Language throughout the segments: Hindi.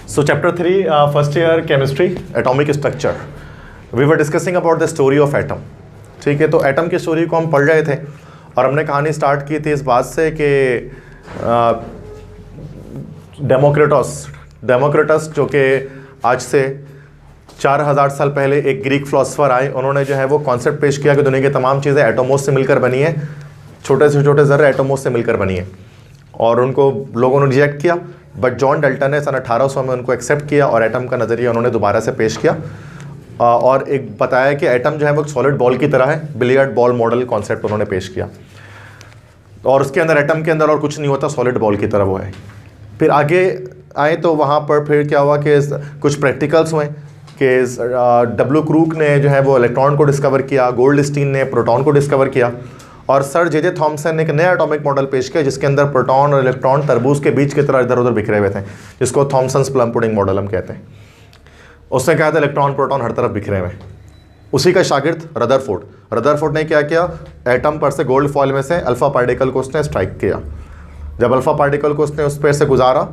So chapter 3, first year chemistry, atomic structure. We were discussing about the story of atom. ठीक है, तो एटम की स्टोरी को हम पढ़ रहे थे और हमने कहानी स्टार्ट की थी इस बात से कि डेमोक्रेटस जो कि आज से 4000 साल पहले एक ग्रीक फिलोसफर आए, उन्होंने जो है वो कॉन्सेप्ट पेश किया कि दुनिया की तमाम चीज़ें एटमोस से मिलकर बनी है, छोटे से छोटे ज़र्रे एटमोस से मिलकर बनी है, और उनको लोगों ने रिजेक्ट किया। बट जॉन डाल्टन ने सन 1800 में उनको एक्सेप्ट किया और एटम का नज़रिया उन्होंने दोबारा से पेश किया और एक बताया कि एटम जो है वो सॉलिड बॉल की तरह है, बिलियर्ड बॉल मॉडल कॉन्सेप्ट उन्होंने पेश किया, और उसके अंदर एटम के अंदर और कुछ नहीं होता, सॉलिड बॉल की तरह वो है। फिर आगे आए तो वहाँ पर फिर क्या हुआ कि कुछ प्रैक्टिकल्स हुए कि डब्ल्यू क्रूक ने जो है वो इलेक्ट्रॉन को डिस्कवर किया, गोल्डस्टीन ने प्रोटॉन को डिस्कवर किया, और सर जे थॉमसन ने एक नया एटॉमिक मॉडल पेश किया जिसके अंदर प्रोटॉन और इलेक्ट्रॉन तरबूज के बीच की तरह इधर उधर बिखरे हुए थे, जिसको थॉमसन्स प्लम पुडिंग मॉडल हम कहते हैं। उसने कहा था इलेक्ट्रॉन प्रोटॉन हर तरफ बिखरे हुए। उसी का शागिर्द रदरफोर्ड ने क्या किया, एटम पर से गोल्ड फॉइल में से अल्फा पार्टिकल को उसने स्ट्राइक किया। जब अल्फा पार्टिकल को उसने उस पर से गुजारा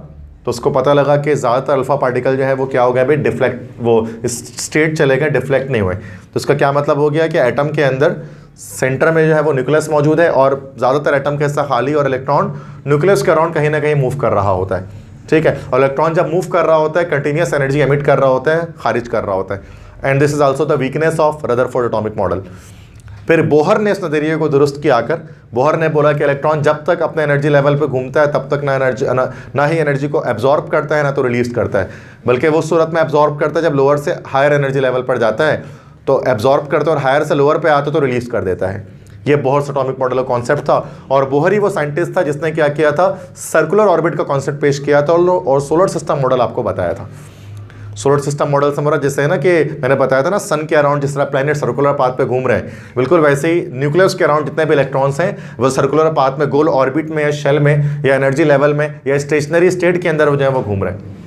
तो उसको पता लगा कि ज़्यादातर अल्फा पार्टिकल जो है वो क्या हो गया भाई, डिफ्लेक्ट, वो स्टेट चले गए, डिफ्लेक्ट नहीं हुए। तो इसका क्या मतलब हो गया कि एटम के अंदर सेंटर में जो है वो न्यूक्लियस मौजूद है और ज़्यादातर एटम का हिस्सा खाली, और इलेक्ट्रॉन न्यूक्लियस के अराउंड कहीं ना कहीं मूव कर रहा होता है। ठीक है, और इलेक्ट्रॉन जब मूव कर रहा होता है कंटिन्यूस एनर्जी एमिट कर रहा होता है, खारिज कर रहा होता है। And this is also the weakness of Rutherford atomic model. फिर बोहर ने इस नज़रिए को दुरुस्त किया आकर बोहर ने बोला कि इलेक्ट्रॉन जब तक अपने एनर्जी लेवल पे घूमता है तब तक ना ही एनर्जी को एब्जॉर्ब करता है ना तो रिलीज करता है, बल्कि वो सूरत में एब्जॉर्ब करता है जब लोअर से हायर एनर्जी लेवल पर जाता है तो एब्जॉर्ब करता है, और हायर से लोअर पे आता तो रिलीज कर देता है। ये बोहर एटॉमिक मॉडल का कॉन्सेप्ट था, और बोहर ही वो साइंटिस्ट था जिसने क्या किया था, सर्कुलर ऑर्बिट का कॉन्सेप्ट पेश किया था और सोलर सिस्टम मॉडल आपको बताया था। सोलर सिस्टम मॉडल समझा जैसे है ना कि मैंने बताया था ना, सन के अराउंड जिस तरह प्लैनेट सर्कुलर पाथ पे घूम रहे हैं, बिल्कुल वैसे ही न्यूक्लियस के अराउंड जितने भी इलेक्ट्रॉन्स हैं वो सर्कुलर पाथ में, गोल ऑर्बिट में या शेल में या एनर्जी लेवल में या स्टेशनरी स्टेट के अंदर जो है वो घूम रहे हैं।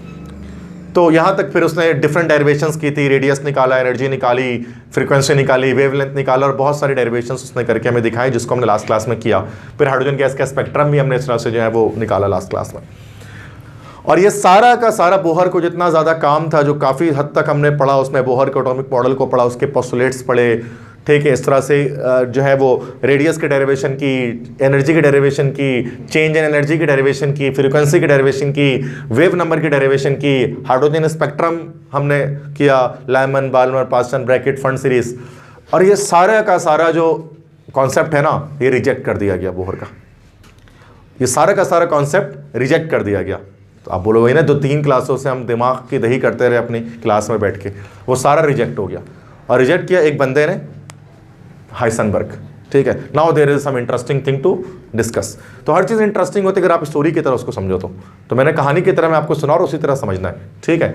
तो यहाँ तक फिर उसने डिफरेंट डेरिवेशंस की थी, रेडियस निकाला, एनर्जी निकाली, फ्रीक्वेंसी निकाली, वेवलेंथ निकाला, और बहुत सारी डेरिवेशंस उसने करके हमें दिखाई जिसको हमने लास्ट क्लास में किया। फिर हाइड्रोजन गैस का स्पेक्ट्रम भी हमने इस तरह से जो है वो निकाला लास्ट क्लास में। और ये सारा का सारा बोहर को जितना ज़्यादा काम था, जो काफ़ी हद तक हमने पढ़ा, उसमें बोहर के एटॉमिक मॉडल को पढ़ा, उसके पोस्टुलेट्स पढ़े, ठीक है, इस तरह से जो है वो रेडियस के डेरिवेशन की, एनर्जी की डेरिवेशन की, चेंज इन एनर्जी की डेरिवेशन की, फ्रीक्वेंसी की डेरिवेशन की, वेव नंबर की डेरिवेशन की, हाइड्रोजन स्पेक्ट्रम हमने किया, Lyman, Balmer, Paschen, Brackett, Pfund series, और ये सारा का सारा जो कॉन्सेप्ट है ना, ये रिजेक्ट कर दिया गया बोहर का। ये सारा का सारा कॉन्सेप्ट रिजेक्ट कर दिया गया। तो आप बोलोगे ना, 2-3 क्लासों से हम दिमाग की दही करते रहे अपनी क्लास में बैठ के, वो सारा रिजेक्ट हो गया। और रिजेक्ट किया एक बंदे ने, हाइसेनबर्ग। ठीक है, now there is some interesting thing to discuss. तो हर चीज़ इंटरेस्टिंग होती है अगर आप स्टोरी की तरह उसको समझो तो मैंने कहानी की तरह मैं आपको सुना और उसी तरह समझना है। ठीक है,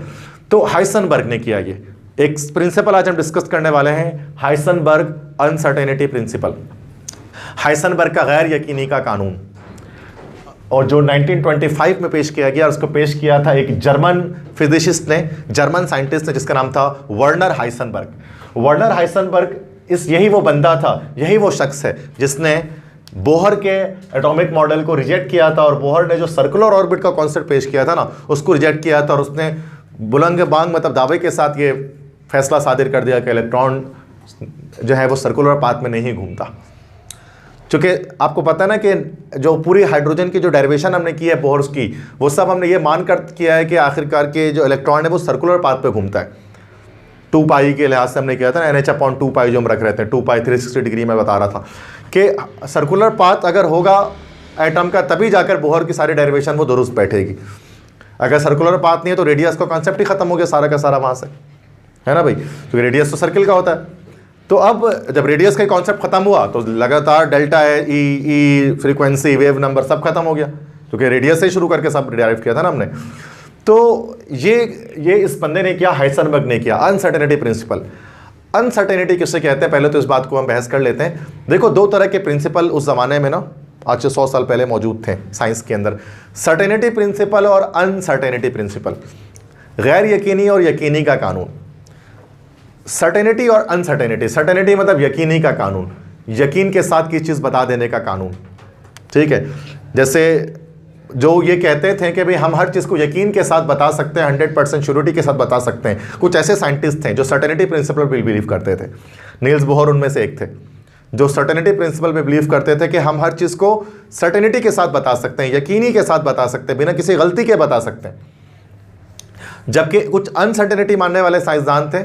तो हाइसेनबर्ग ने किया ये एक प्रिंसिपल आज हम डिस्कस करने वाले हैं, हाइसेनबर्ग अनसर्टेनिटी प्रिंसिपल, हाइसेनबर्ग का गैर यकीनी का कानून, और जो 1925 में पेश किया गया। उसको पेश किया था एक जर्मन फिजिसिस्ट ने, जर्मन साइंटिस्ट ने, जिसका नाम था वर्नर हाइसेनबर्ग। वर्नर हाइसेनबर्ग यही वो बंदा था, यही वो शख्स है जिसने बोहर के एटॉमिक मॉडल को रिजेक्ट किया था, और बोहर ने जो सर्कुलर ऑर्बिट का कॉन्सेप्ट पेश किया था ना, उसको रिजेक्ट किया था, और उसने बुलंद बांग मतलब दावे के साथ ये फैसला सादिर कर दिया कि इलेक्ट्रॉन जो है वो सर्कुलर पाथ में नहीं घूमता। क्योंकि आपको पता है ना कि जो पूरी हाइड्रोजन की जो डेरिवेशन हमने की है बोहर्स की, वो सब हमने ये मान कर किया है कि आखिरकार के जो इलेक्ट्रॉन है वो सर्कुलर पाथ पे घूमता है। 2 पाई के लिहाज से हमने किया था ना, NH/2 पाई जो हम रख रहे थे, 2 पाई 360 डिग्री में बता रहा था कि सर्कुलर पाथ अगर होगा एटम का तभी जाकर बोहर की सारी डेरिवेशन वो दुरुस्त बैठेगी। अगर सर्कुलर पाथ नहीं है तो रेडियस का कॉन्सेप्ट ही खत्म हो गया सारा का सारा वहाँ से, है ना भाई, क्योंकि रेडियस तो सर्किल का होता है। तो अब जब रेडियस का कॉन्सेप्ट खत्म हुआ तो लगातार डेल्टा है, ई फ्रीक्वेंसी, वेव नंबर सब खत्म हो गया, क्योंकि रेडियस से शुरू करके सब डिराइव किया था ना हमने। तो ये इस बंदे ने किया, हाइसेनबर्ग ने किया, अनसर्टेनिटी प्रिंसिपल। अनसर्टेनिटी किससे कहते हैं, पहले तो इस बात को हम बहस कर लेते हैं। देखो, 2 तरह के प्रिंसिपल उस ज़माने में ना, आज से 100 साल पहले मौजूद थे साइंस के अंदर, सर्टेनिटी प्रिंसिपल और अनसर्टेनिटी प्रिंसिपल, गैर यकीनी और यकीनी का कानून। सर्टेनिटी और अनसर्टेनिटी, सर्टेनिटी मतलब यकीनी का कानून, यकीन के साथ किसी चीज़ बता देने का कानून। ठीक है, जैसे जो ये कहते थे कि भाई हम हर चीज़ को यकीन के साथ बता सकते हैं, 100% श्योरिटी के साथ बता सकते हैं। कुछ ऐसे साइंटिस्ट थे जो सर्टेनिटी प्रिंसिपल पे बिलीव करते थे। नील्स बोहर उनमें से एक थे, जो सर्टेनिटी प्रिंसिपल पे बिलीव करते थे कि हम हर चीज़ को सर्टेनिटी के साथ बता सकते हैं, यकीनी के साथ बता सकते हैं, बिना किसी गलती के बता सकते हैं। जबकि कुछ अनसर्टेनिटी मानने वाले साइंसदान थे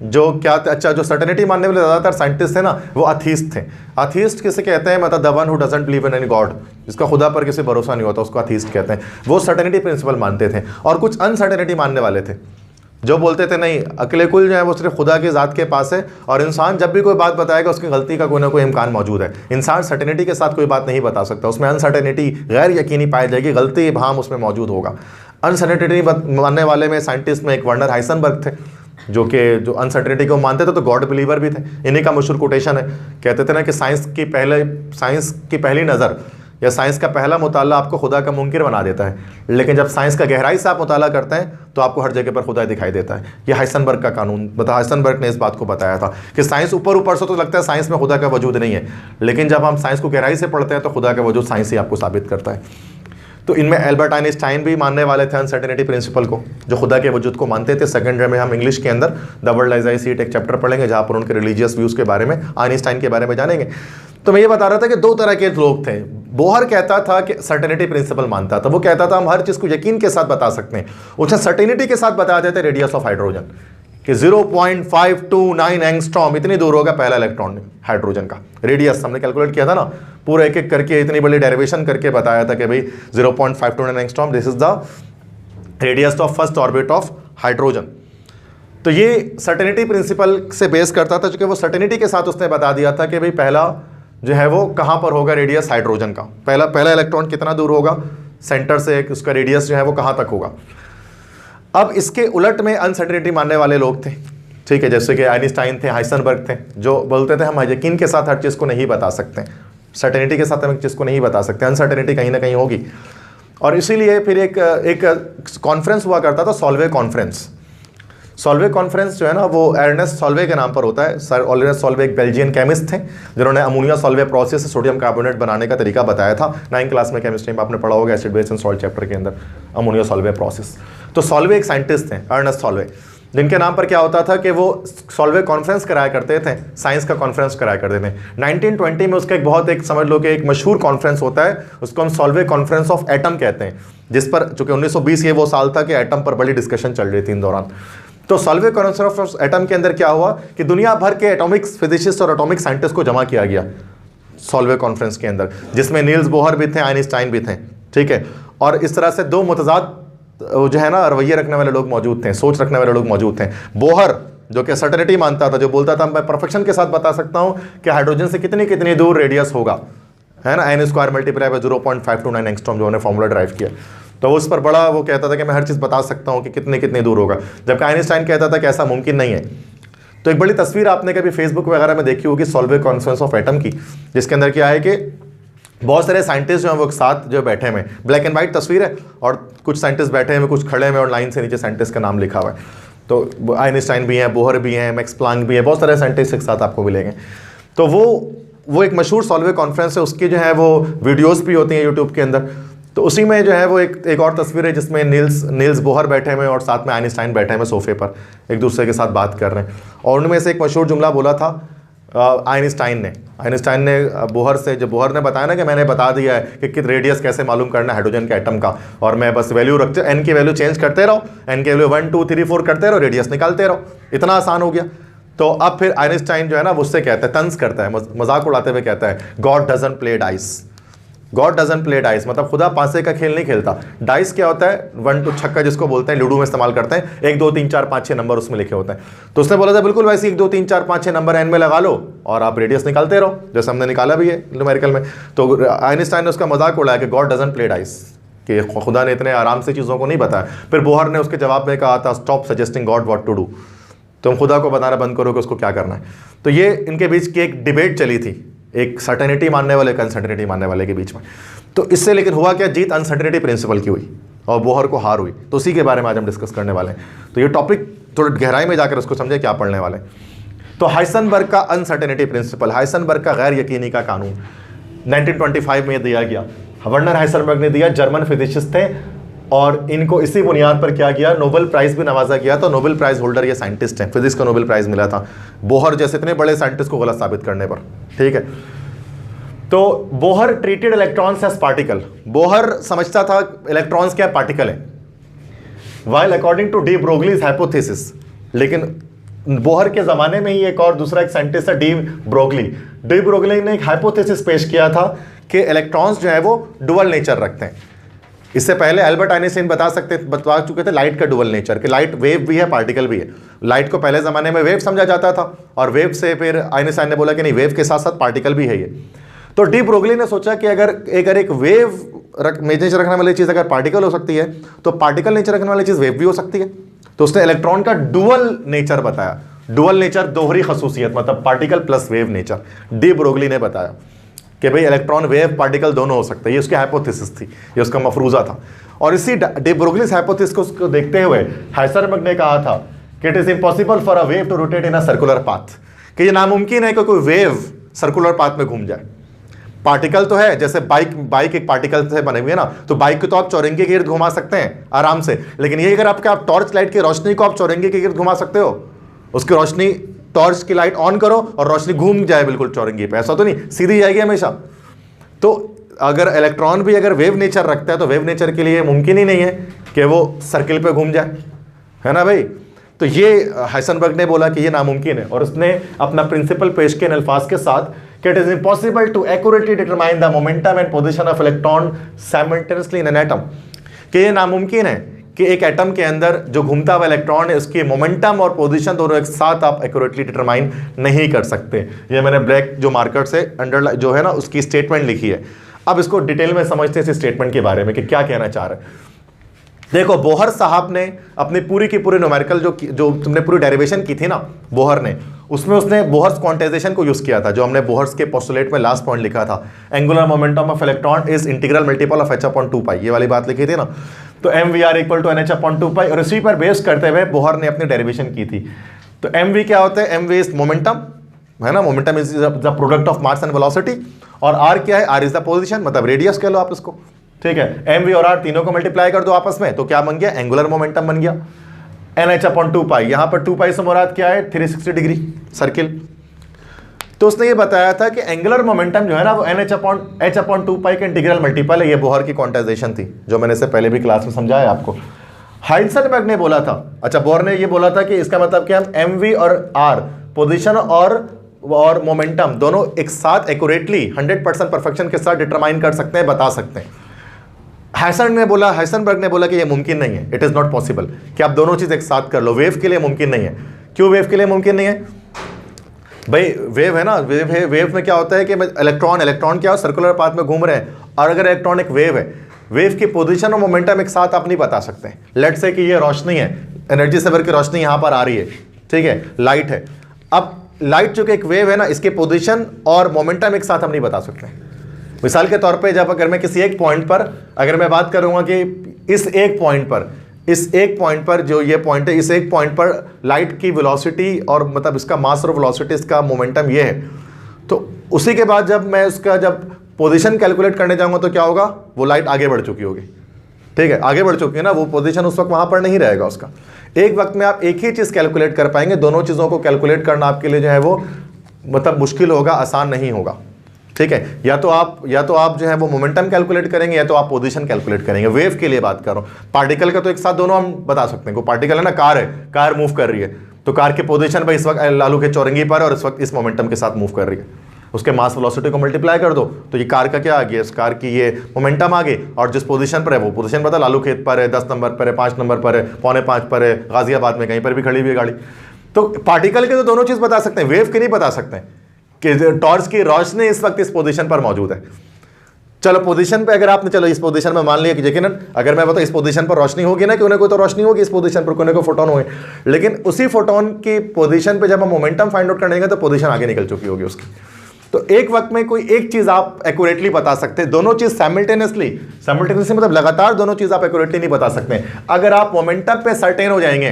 जो क्या थे, अच्छा, जो सर्टेनिटी मानने वाले ज़्यादातर साइंटिस्ट थे ना, वो अथीस्ट थे। अथीस्ट किसे कहते हैं? मतलब the one who doesn't believe in any God, जिसका खुदा पर किसी भरोसा नहीं होता, उसको अथीस्ट कहते हैं। वो सर्टेनिटी प्रिंसिपल मानते थे। और कुछ अनसर्टेनिटी मानने वाले थे जो बोलते थे नहीं, अकेले कुल जो है वो सिर्फ खुदा की ज़ात के पास है, और इंसान जब भी कोई बात बताएगा उसकी गलती का कोई ना कोई इम्कान मौजूद है। इंसान सर्टेनिटी के साथ कोई बात नहीं बता सकता, उसमें अनसर्टेनिटी, गैर यकीनी पाई जाएगी, गलती इबहम उसमें मौजूद होगा। अनसर्टेनिटी मानने वाले में साइंटिस्ट में एक वर्नर हाइसेनबर्ग थे, जो अनसर्टेनिटी को मानते थे तो गॉड बिलीवर भी थे। इन्हीं का मशहूर कोटेशन है, कहते थे ना कि साइंस की पहली नज़र या साइंस का पहला मुताला आपको खुदा का मुनकिर बना देता है, लेकिन जब साइंस का गहराई से आप मुताला करते हैं तो आपको हर जगह पर खुदा दिखाई देता है। ये हाइसेनबर्ग का कानून, मतलब हाइसेनबर्ग ने इस बात को बताया था कि साइंस ऊपर से तो लगता है साइंस में खुदा का वजूद नहीं है, लेकिन जब हम साइंस को गहराई से पढ़ते हैं तो खुदा का वजूद साइंस ही आपको साबित करता है। तो इनमें एल्बर्ट आइंस्टाइन भी मानने वाले थे अनसर्टेनिटी प्रिंसिपल को, जो खुदा के वजूद को मानते थे। सेकंड में हम इंग्लिश के अंदर the world as I see it एक चैप्टर पढ़ेंगे जहाँ पर उनके रिलीजियस व्यूज़ के बारे में, आइंस्टाइन के बारे में जानेंगे। तो मैं ये बता रहा था कि दो तरह के लोग थे। बोहर कहता था कि सर्टेनिटी प्रिंसिपल मानता था, वो कहता था हम हर चीज़ को यकीन के साथ बता सकते हैं। उसने सर्टेनिटी के साथ बता देते रेडियस ऑफ हाइड्रोजन कि 0.529 एंगस्ट्रॉम, इतनी दूर होगा पहला इलेक्ट्रॉन हाइड्रोजन का। रेडियस हमने कैलकुलेट किया था ना, पूरा एक एक करके इतनी बड़ी डेरिवेशन करके बताया था कि भाई 0.529 angstrom, this is the radius of first orbit of hydrogen. तो ये सर्टेनिटी प्रिंसिपल से बेस करता था, क्योंकि वो सर्टेनिटी के साथ उसने बता दिया था कि भाई पहला जो है वो कहाँ पर होगा, रेडियस हाइड्रोजन का, पहला इलेक्ट्रॉन कितना दूर होगा सेंटर से, उसका रेडियस जो है वो कहाँ तक होगा। अब इसके उलट में अनसर्टेनिटी मानने वाले लोग थे, ठीक है, जैसे कि आइंस्टाइन थे, हाइसेनबर्ग थे, जो बोलते थे हम यकीन के साथ हर चीज़ को नहीं बता सकते, सर्टेनिटी के साथ हम एक चीज़ को नहीं बता सकते, अनसर्टेनिटी कहीं ना कहीं होगी। और इसीलिए फिर एक कॉन्फ्रेंस हुआ करता था, सॉल्वे कॉन्फ्रेंस। सॉल्वे कॉन्फ्रेंस जो है ना वो अर्नेस्ट सॉल्वे के नाम पर होता है। सर अर्नेस्ट सॉल्वे एक बेल्जियन केमिस्ट थे जिन्होंने अमोनिया सॉल्वे प्रोसेस से सोडियम कार्बोनेट बनाने का तरीका बताया था। 9th क्लास में केमिस्ट्री में आपने पढ़ा होगा, acid base and salt chapter के अंदर, अमोनिया सॉल्वे प्रोसेस। तो सॉल्वे एक साइंटिस्ट थे, अर्नेस्ट सॉल्वे, जिनके नाम पर क्या होता था कि वो सॉल्वे कॉन्फ्रेंस कराया करते थे, साइंस का कॉन्फ्रेंस कराया करते थे। 1920 में उसका एक बहुत एक समझ लो कि एक मशहूर कॉन्फ्रेंस होता है, उसको हम सॉल्वे कॉन्फ्रेंस ऑफ एटम कहते हैं, जिस पर चूंकि 1920 ये वो साल था कि एटम पर बड़ी डिस्कशन चल रही थी इन दौरान। तो सॉल्वे कॉन्फ्रेंस ऑफ एटम के अंदर क्या हुआ कि दुनिया भर के एटॉमिक फिजिसिस्ट और एटॉमिक साइंटिस्ट को जमा किया गया सॉल्वे कॉन्फ्रेंस के अंदर, जिसमें नील्स बोहर भी थे, आइंस्टाइन भी थे, ठीक है। और इस तरह से दो मुतजाद जो है ना रवैये रखने वाले लोग मौजूद थे, सोच रखने वाले लोग मौजूद थे। बोहर जो कि सर्टेनिटी मानता था, जो बोलता था मैं परफेक्शन के साथ बता सकता हूँ कि हाइड्रोजन से कितनी कितनी दूर रेडियस होगा, है ना, n square multiply by 0.529 angstrom जो उन्होंने फॉर्मूला ड्राइव किया। तो उस पर बड़ा वो कहता था कि मैं हर चीज़ बता सकता हूँ कि कितने कितनी दूर होगा, जबकि आइंस्टाइन कहता था कि ऐसा मुमकिन नहीं है। तो एक बड़ी तस्वीर आपने कभी फेसबुक वगैरह में देखी होगी सॉल्वे कॉन्फ्रेंस ऑफ एटम की, जिसके अंदर क्या है कि बहुत सारे साइंटिस्ट जो हैं वो एक साथ जो बैठे हुए, ब्लैक एंड वाइट तस्वीर है, और कुछ साइंटिस्ट बैठे हुए, कुछ खड़े हुए, और लाइन से नीचे साइंटिस्ट का नाम लिखा हुआ है। तो आइंस्टाइन भी हैं, बोहर भी हैं, मैक्स प्लांक भी है, बहुत सारे साइंटिस्ट एक साथ आपको मिलेंगे। तो वो एक मशहूर सॉल्वे कॉन्फ्रेंस है, उसकी जो है वो वीडियोज़ भी होती हैं यूट्यूब के अंदर। तो उसी में जो है वो एक और तस्वीर है जिसमें नील्स बोहर बैठे हुए और साथ में आइंस्टाइन बैठे हुए सोफे पर एक दूसरे के साथ बात कर रहे हैं। और उनमें से एक मशहूर जुमला बोला था आइंस्टाइन ने बोहर से, जब बोहर ने बताया ना कि मैंने बता दिया है कि रेडियस कैसे मालूम करना है हाइड्रोजन के एटम का, और मैं बस वैल्यू रखते एन की वैल्यू चेंज करते रहो, एन की वैल्यू 1 2 3 4 करते रहो, रेडियस निकालते रहो, इतना आसान हो गया। तो अब फिर आइंस्टाइन जो है ना उससे कहता है, तंज करता है, मजाक उड़ाते हुए कहता है God doesn't play dice. God doesn't play dice मतलब खुदा पांसे का खेल नहीं खेलता। डाइस क्या होता है, 1 2 छक्का जिसको बोलते हैं, लूडो में इस्तेमाल करते हैं, 1 2 3 4 5 6 नंबर उसमें लिखे होते हैं। तो उसने बोला था बिल्कुल वैसे 1 2 3 4 5 6 नंबर एन में लगा लो और आप रेडियस निकालते रहो, जैसे हमने निकाला भी है न्यूमेरिकल में। तो आइंस्टाइन ने उसका मजाक उड़ाया कि गॉड डजंट प्ले डाइस, कि खुदा ने इतने आराम से चीज़ों को नहीं बताया। फिर बोहर ने उसके जवाब में कहा था stop suggesting God what to do, तुम खुदा को बताना बंद करो कि उसको क्या करना है। तो ये इनके बीच की एक डिबेट चली थी, एक सर्टेनिटी मानने वाले एक अनसर्टेनिटी मानने वाले के बीच में। तो इससे लेकिन हुआ क्या, जीत अनसर्टेनिटी प्रिंसिपल की हुई और बोहर को हार हुई। तो उसी के बारे में आज हम डिस्कस करने वाले हैं। तो ये टॉपिक थोड़ी गहराई में जाकर उसको समझे क्या पढ़ने वाले। तो हाइसेनबर्ग का अनसर्टेनिटी प्रिंसिपल, हाइसेनबर्ग का गैर यकीनी का कानून 1925 में दिया गया। वर्नर हाइसेनबर्ग ने दिया, जर्मन फिजिसिस्ट थे, और इनको इसी बुनियाद पर क्या किया, नोबेल प्राइज भी नवाजा गया। तो नोबेल प्राइज होल्डर ये साइंटिस्ट हैं, फिजिक्स का नोबेल प्राइज मिला था बोहर जैसे इतने बड़े साइंटिस्ट को गलत साबित करने पर। ठीक है, तो Bohr treated electrons as particle. Bohr समझता था इलेक्ट्रॉन्स क्या पार्टिकल है, while according to de Broglie's hypothesis. लेकिन बोहर के ज़माने में ही एक और दूसरा एक साइंटिस्ट है डी ब्रोगली। डी ब्रोगली ने एक हाइपोथेसिस पेश किया था कि इलेक्ट्रॉन्स जो है वो डुअल नेचर रखते हैं। इससे पहले एल्बर्ट आइंस्टाइन बता चुके थे लाइट का डुअल नेचर, कि लाइट वेव भी है पार्टिकल भी है। लाइट को पहले ज़माने में वेव समझा जाता था, और वेव से फिर आइंस्टाइन ने बोला कि नहीं, वेव के साथ साथ पार्टिकल भी है ये। तो डी ब्रोगली ने सोचा कि अगर एक वेव नेचर रखने वाली चीज़ अगर पार्टिकल हो सकती है, तो पार्टिकल नेचर रखने वाली चीज़ वेव भी हो सकती है। तो उसने इलेक्ट्रॉन का डुअल नेचर बताया। डुअल नेचर, दोहरी खसूसियत, मतलब particle plus wave nature. De Broglie ने बताया कि भाई इलेक्ट्रॉन वेव पार्टिकल दोनों हो सकते हैं। ये उसकी हाइपोथेसिस थी, ये उसका मफरूज़ा था। और इसी डी ब्रोगलीस हाइपोथेसिस को देखते हुए हाइसेनबर्ग ने कहा था कि it is impossible for a wave to rotate in a circular path, कि ये नामुमकिन है कि कोई वेव सर्कुलर पाथ में घूम जाए। पार्टिकल तो है, जैसे बाइक एक पार्टिकल से बने हुए है ना, तो बाइक को तो आप चौरंगी के इर्द घुमा सकते हैं आराम से, लेकिन ये अगर आप टॉर्च लाइट की रोशनी को आप चौरंगी के इर्द घुमा सकते हो? उसकी रोशनी, टॉर्च की लाइट ऑन करो और रोशनी घूम जाए बिल्कुल चौरंगी पे, ऐसा तो नहीं, सीधी जाएगी हमेशा। तो अगर इलेक्ट्रॉन भी अगर वेव नेचर रखता है, तो वेव नेचर के लिए मुमकिन ही नहीं है कि वो सर्किल पे घूम जाए, है ना भाई। तो ये हाइसेनबर्ग ने बोला कि ये नामुमकिन है, और उसने अपना प्रिंसिपल पेश किया इन अल्फाज के साथ कि it is impossible to accurately determine the momentum and position of electron simultaneously in an atom, कि ये नामुमकिन है कि एक एटम के अंदर जो घूमता हुआ इलेक्ट्रॉन है उसकी मोमेंटम और पोजीशन दोनों एक साथ आप एक्यूरेटली डिटरमाइन नहीं कर सकते। ये मैंने ब्लैक जो मार्कर से अंडरलाइन जो है ना उसकी स्टेटमेंट लिखी है। अब इसको डिटेल में समझते हैं इस स्टेटमेंट के बारे में कि क्या कहना चाह रहे हैं। देखो, बोहर साहब ने अपनी पूरी की पूरी न्यूमेरिकल जो तुमने पूरी डेरिवेशन की थी ना बोहर ने, उसमें उसने बोहर्स क्वांटाइजेशन को यूज़ किया था, जो हमने बोहर्स के पोस्टुलेट में लास्ट पॉइंट लिखा था, angular momentum of electron is integral multiple of h/2π, ये वाली बात लिखी थी ना। तो mvr इक्वल टू nh/2π, और इसी पर बेस करते हुए बोहर ने अपनी डेरिवेशन की थी। तो mv क्या होता है? mv इज मोमेंटम, है ना, momentum is the product of mass and velocity, और r क्या है? r इज द पोजीशन, मतलब रेडियस कह लो आप इसको, ठीक है। mv और r तीनों को मल्टीप्लाई कर दो आपस में, तो क्या बन गया? एंगुलर मोमेंटम बन गया। nh/2π, यहां पर 2π से मुराद क्या है? 360 डिग्री सर्किल। तो उसने ये बताया था कि एंगुलर मोमेंटम जो है ना वो h/2π के इंटीग्रल मल्टीपल है। ये बोहर की क्वांटाइजेशन थी जो मैंने इससे पहले भी क्लास में समझाया आपको। हाइसेनबर्ग ने बोला था, अच्छा बोहर ने ये बोला था कि इसका मतलब क्या, हम mv और r पोजीशन और मोमेंटम दोनों एक साथ एक्यूरेटली 100% परफेक्शन के साथ डिटरमाइन कर सकते हैं, बता सकते हैं। हाइसेनबर्ग ने बोला कि ये मुमकिन नहीं है, इट इज़ नॉट पॉसिबल कि आप दोनों चीज़ एक साथ कर लो। वेव के लिए मुमकिन नहीं है। क्यों वेव के लिए मुमकिन नहीं है भाई? वेव है ना, वेव में क्या होता है कि इलेक्ट्रॉन क्या हो, सर्कुलर पाथ में घूम रहे हैं, और अगर इलेक्ट्रॉन एक वेव है, वेव की पोजीशन और मोमेंटम एक साथ आप नहीं बता सकते। लेट से कि ये रोशनी है, एनर्जी से भर की रोशनी यहाँ पर आ रही है, ठीक है, लाइट है। अब लाइट जो कि एक वेव है ना, इसके पोजीशन और मोमेंटम एक साथ हम नहीं बता सकते। मिसाल के तौर पे जब अगर मैं किसी एक पॉइंट पर अगर मैं बात करूंगा कि इस एक पॉइंट पर जो ये पॉइंट है, इस एक पॉइंट पर लाइट की वेलोसिटी और मतलब इसका मास और वेलोसिटी, इसका मोमेंटम ये है, तो उसी के बाद जब मैं उसका जब पोजीशन कैलकुलेट करने जाऊंगा तो क्या होगा? वो लाइट आगे बढ़ चुकी होगी, ठीक है, आगे बढ़ चुकी है ना, वो पोजीशन उस वक्त वहां पर नहीं रहेगा उसका। एक वक्त में आप एक ही चीज़ कैलकुलेट कर पाएंगे, दोनों चीज़ों को कैलकुलेट करना आपके लिए जो है वो मतलब मुश्किल होगा, आसान नहीं होगा, ठीक है। या तो आप जो है वो मोमेंटम कैलकुलेट करेंगे, या तो आप पोजीशन कैलकुलेट करेंगे। वेव के लिए बात कर रहा हूँ। पार्टिकल का तो एक साथ दोनों हम बता सकते हैं। कोई पार्टिकल है ना, कार मूव कर रही है, तो कार के पोजीशन पर इस वक्त लालू के चौरंगी पर और इस वक्त इस मोमेंटम के साथ मूव कर रही है, उसके मास वेलोसिटी को मल्टीप्लाई कर दो तो ये कार का क्या आ गया? इस कार की ये मोमेंटम आ गई, और जिस पोजीशन पर है वो पोजीशन पता, लालू खेत पर है, 10 नंबर पर है, 5 नंबर पर है, 4:45 पर है, गाजियाबाद में कहीं पर भी खड़ी हुई है गाड़ी। तो पार्टिकल के तो दोनों चीज़ बता सकते हैं, वेव के नहीं बता सकते कि टॉर्च की रोशनी इस वक्त इस पोजीशन पर मौजूद है। चलो पोजीशन पे अगर आपने, चलो इस पोजीशन में मान लिया कि यकीनन अगर मैं बताऊँ इस पोजीशन पर रोशनी होगी ना, कि उन्हें कोई तो रोशनी होगी इस पोजीशन पर, कोई फोटोन होंगे, लेकिन उसी फोटोन की पोजीशन पे जब हम मोमेंटम फाइंड आउट करने तो पोजीशन आगे निकल चुकी होगी उसकी। तो एक वक्त में कोई एक चीज़ आप एक्यूरेटली बता सकते हैं, दोनों चीज़ साइमल्टेनियसली मतलब लगातार दोनों चीज़ आप एक्यूरेटली नहीं बता सकते। अगर आप मोमेंटम पे सर्टेन हो जाएंगे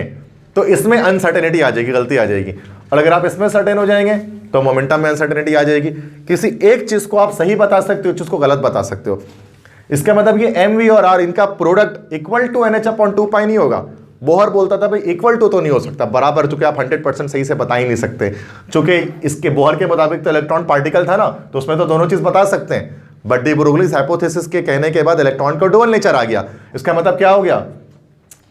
तो इसमें अनसर्टेनिटी आ जाएगी, गलती आ जाएगी, और अगर आप इसमें सर्टेन हो जाएंगे तो मोमेंटम में अनसर्टेनिटी आ जाएगी। किसी एक चीज़ को आप सही बता सकते हो, चीज़ को गलत बता सकते हो। इसका मतलब ये mv और r इनका प्रोडक्ट इक्वल टू NH/2 नहीं होगा। बोहर बोलता था भाई इक्वल टू तो नहीं हो सकता, बराबर, चूंकि आप 100% सही से बता ही नहीं सकते, चूंकि इसके बोहर के मुताबिक तो इलेक्ट्रॉन पार्टिकल था ना, तो उसमें तो दोनों चीज बता सकते हैं, बट डी ब्रोगलीज हाइपोथेसिस के कहने के बाद इलेक्ट्रॉन का डुअल नेचर आ गया। इसका मतलब क्या हो गया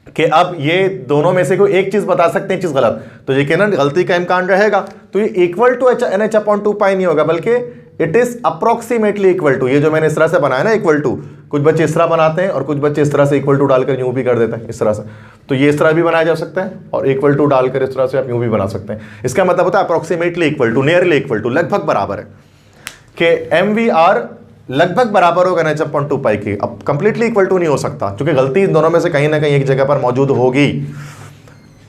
कि अब ये दोनों में से कोई एक चीज बता सकते हैं, चीज गलत, तो ये कहना गलती का इम्कान रहेगा। तो ये इक्वल टू NH/2 नहीं होगा, बल्कि it is approximately equal to. ये जो मैंने इस तरह से बनाया ना इक्वल टू, कुछ बच्चे इस तरह बनाते हैं और कुछ बच्चे इस तरह से इक्वल टू डालकर यूं भी कर देते हैं इस तरह से, तो ये इस तरह भी बनाया जा सकता है और इक्वल टू डालकर इस तरह से आप यूं भी बना सकते हैं। इसका मतलब होता है approximately equal to, nearly equal to, लगभग बराबर है कि MVR लगभग बराबर होगा NH/2 की। अब कंप्लीटली इक्वल टू नहीं हो सकता, क्योंकि गलती इन दोनों में से कहीं ना कहीं एक जगह पर मौजूद होगी।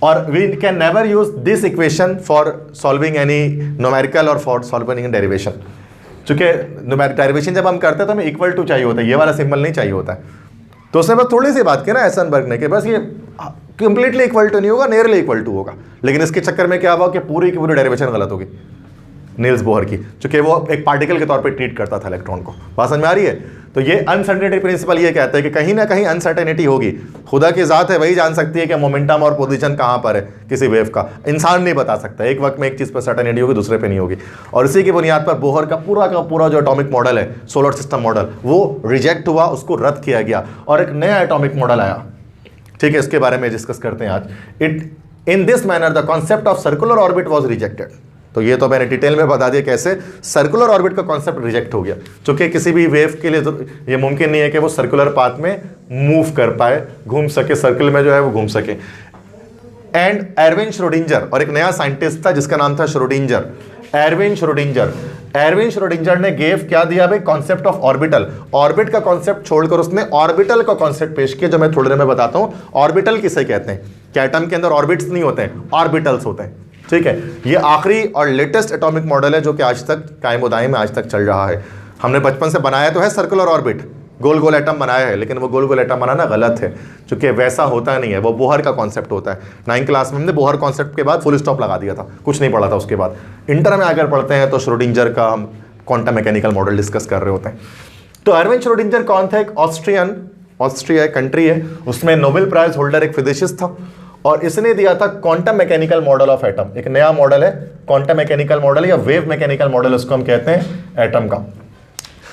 और we can never use this equation for solving any numerical और फॉर सॉल्विंग एनी डेरिवेशन, क्योंकि डेरिवेशन जब हम करते हैं तो हमें इक्वल टू चाहिए होता है, ये वाला सिंबल नहीं चाहिए होता है। तो उसने बस थोड़ी सी बात की ना एसनबर्ग ने कि बस ये कंप्लीटली इक्वल टू नहीं होगा, नियरली इक्वल टू होगा, लेकिन इसके चक्कर में क्या हुआ कि पूरी की पूरी डेरिवेशन गलत होगी नील्स बोहर की, क्योंकि वो एक पार्टिकल के तौर पे ट्रीट करता था इलेक्ट्रॉन को। बात समझ में आ रही है? तो ये अनसर्टेनिटी प्रिंसिपल ये कहता है कि कहीं ना कहीं अनसर्टेनिटी होगी, खुदा की जात है वही जान सकती है कि मोमेंटम और पोजीशन कहाँ पर है किसी वेव का, इंसान नहीं बता सकता। एक वक्त में एक चीज़ पर सर्टेनिटी होगी, दूसरे पे नहीं होगी। और इसी की बुनियाद पर बोहर का पूरा जो एटॉमिक मॉडल है, सोलर सिस्टम मॉडल, वो रिजेक्ट हुआ, उसको रद्द किया गया और एक नया एटॉमिक मॉडल आया। ठीक है, इसके बारे में डिस्कस करते हैं आज। In this manner the concept of circular orbit was rejected. तो ये तो मैंने डिटेल में बता दिया कैसे सर्कुलर ऑर्बिट का कॉन्सेप्ट रिजेक्ट हो गया, क्योंकि किसी भी वेव के लिए तो ये मुमकिन नहीं है कि वो सर्कुलर पाथ में मूव कर पाए, घूम सके, सर्कल में जो है वो घूम सके। एंड एरविन श्रोडिंजर, और एक नया साइंटिस्ट था जिसका नाम था Schrödinger, Erwin Schrödinger. Erwin Schrödinger ने गेव क्या दिया भाई, कॉन्सेप्ट ऑफ ऑर्बिटल। ऑर्बिट का कॉन्सेप्ट छोड़कर उसने ऑर्बिटल का कॉन्सेप्ट पेश किया, जो मैं थोड़ी देर में बताता हूं। ऑर्बिटल किसे कहते हैं? कि एटम के अंदर ऑर्बिट्स नहीं होते हैं, ऑर्बिटल्स होते हैं। ठीक है, ये आखिरी और लेटेस्ट एटॉमिक मॉडल है जो कि आज तक कायम उदायम में आज तक चल रहा है। हमने बचपन से बनाया तो है सर्कुलर ऑर्बिट, गोल गोल एटम बनाया है, लेकिन वो गोल गोल एटम बनाना गलत है, क्योंकि वैसा होता नहीं है, वो बोहर का कॉन्सेप्ट होता है। 9th क्लास में हमने बोहर कॉन्सेप्ट के बाद फुल स्टॉप लगा दिया था, कुछ नहीं पढ़ा था उसके बाद। इंटर में आकर पढ़ते हैं तो श्रोडिंजर का हम क्वांटम मैकेनिकल मॉडल डिस्कस कर रहे होते हैं। तो एरविन श्रोडिंजर कौन था? एक ऑस्ट्रिया कंट्री है, उसमें नोबेल प्राइज होल्डर एक फिजिसिस्ट था, और इसने दिया था quantum mechanical model of atom. एक नया मॉडल है क्वांटम मैकेनिकल मॉडल या वेव मैकेनिकल मॉडल, उसको हम कहते हैं एटम का,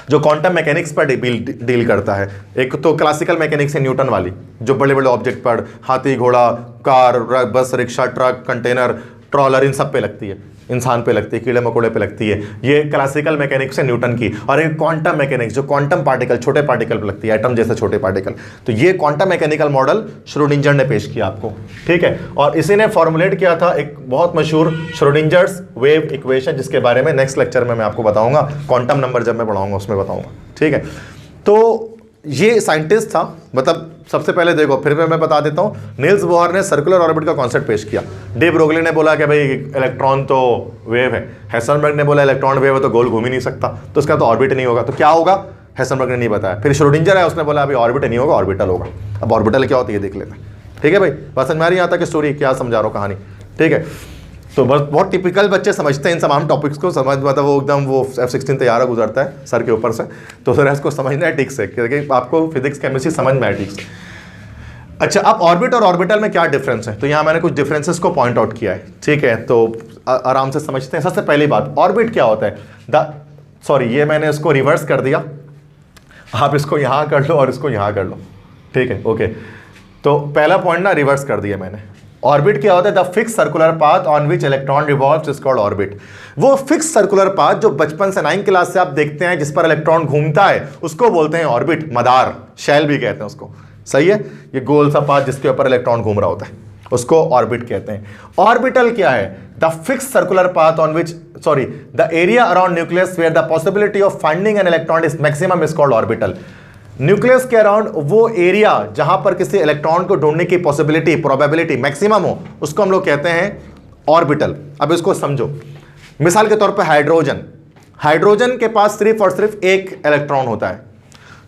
जो क्वांटम मैकेनिक्स पर डील करता है। एक तो क्लासिकल मैकेनिक्स है न्यूटन वाली, जो बड़े बड़े ऑब्जेक्ट पर, हाथी घोड़ा, कार, बस, रिक्शा, ट्रक, कंटेनर, ट्रॉलर, इन सब पे लगती है, इंसान पे लगती है, कीड़े मकोड़े पे लगती है। ये क्लासिकल मैकेनिक्स है न्यूटन की। और एक क्वांटम मैकेनिक्स जो क्वांटम पार्टिकल, छोटे पार्टिकल पे लगती है, एटम जैसे छोटे पार्टिकल। तो ये क्वांटम मैकेनिकल मॉडल श्रोडिंजर ने पेश किया आपको, ठीक है। और इसी ने फॉर्मुलेट किया था एक बहुत मशहूर श्रोडिंजर्स वेव इक्वेशन, जिसके बारे में नेक्स्ट लेक्चर में मैं आपको बताऊंगा, क्वांटम नंबर जब मैं पढ़ाऊंगा उसमें बताऊंगा, ठीक है। तो ये साइंटिस्ट था, मतलब सबसे पहले देखो, फिर मैं बता देता हूँ, नील्स बोहर ने सर्कुलर ऑर्बिट का कॉन्सेप्ट पेश किया। डी ब्रोगली ने बोला कि भाई इलेक्ट्रॉन तो वेव है। हेसनबर्ग ने बोला इलेक्ट्रॉन वेव है तो गोल घूम ही नहीं सकता, तो इसका तो ऑर्बिट नहीं होगा। तो क्या होगा? हेसनबर्ग ने नहीं बताया। फिर श्रोडिंजर है, उसने बोला अभी ऑर्बिट नहीं होगा, ऑर्बिटल होगा। अब ऑर्बिटल क्या होती है देख लेते हैं, ठीक है भाई। बस समझ में आ रही है यहाँ तक स्टोरी, क्या समझा रहा हूँ कहानी, ठीक है। तो बस बहुत टिपिकल बच्चे समझते हैं इन तमाम टॉपिक्स को, समझ मतलब वो एकदम वो F-16 तैयार गुजरता है सर के ऊपर से, तो सर इसको समझना है ठीक से, क्योंकि आपको फिजिक्स केमिस्ट्री समझ में आए ठीक से। अच्छा, अब ऑर्बिट और ऑर्बिटल में क्या डिफरेंस है, तो यहाँ मैंने कुछ डिफरेंसेस को पॉइंट आउट किया है, ठीक है। तो आराम से समझते हैं। सबसे पहली बात, ऑर्बिट क्या होता है? ये मैंने इसको रिवर्स कर दिया, आप इसको यहाँ कर लो और इसको यहाँ कर लो, ठीक है, ओके। तो पहला पॉइंट ना रिवर्स कर दिया मैंने। ऑर्बिट क्या होता है? The fix circular path on which electron revolves is called orbit. वो फिक्स सर्कुलर पाथ जो बचपन से 9th क्लास से आप देखते हैं, जिस पर इलेक्ट्रॉन घूमता है, उसको बोलते हैं ऑर्बिट, मदार, शैल भी कहते हैं उसको, सही है। ये गोल सा पाथ जिसके ऊपर इलेक्ट्रॉन घूम रहा होता है, उसको ऑर्बिट कहते हैं। ऑर्बिटल क्या है? The fix circular path on which the area around nucleus where the possibility of finding an electron is maximum is called orbital. Nucleus के अराउंड वो एरिया जहां पर किसी इलेक्ट्रॉन को ढूंढने की पॉसिबिलिटी, प्रोबेबिलिटी मैक्सिमम हो, उसको हम लोग कहते हैं ऑर्बिटल। अब इसको समझो, मिसाल के तौर पे हाइड्रोजन के पास सिर्फ और सिर्फ एक इलेक्ट्रॉन होता है।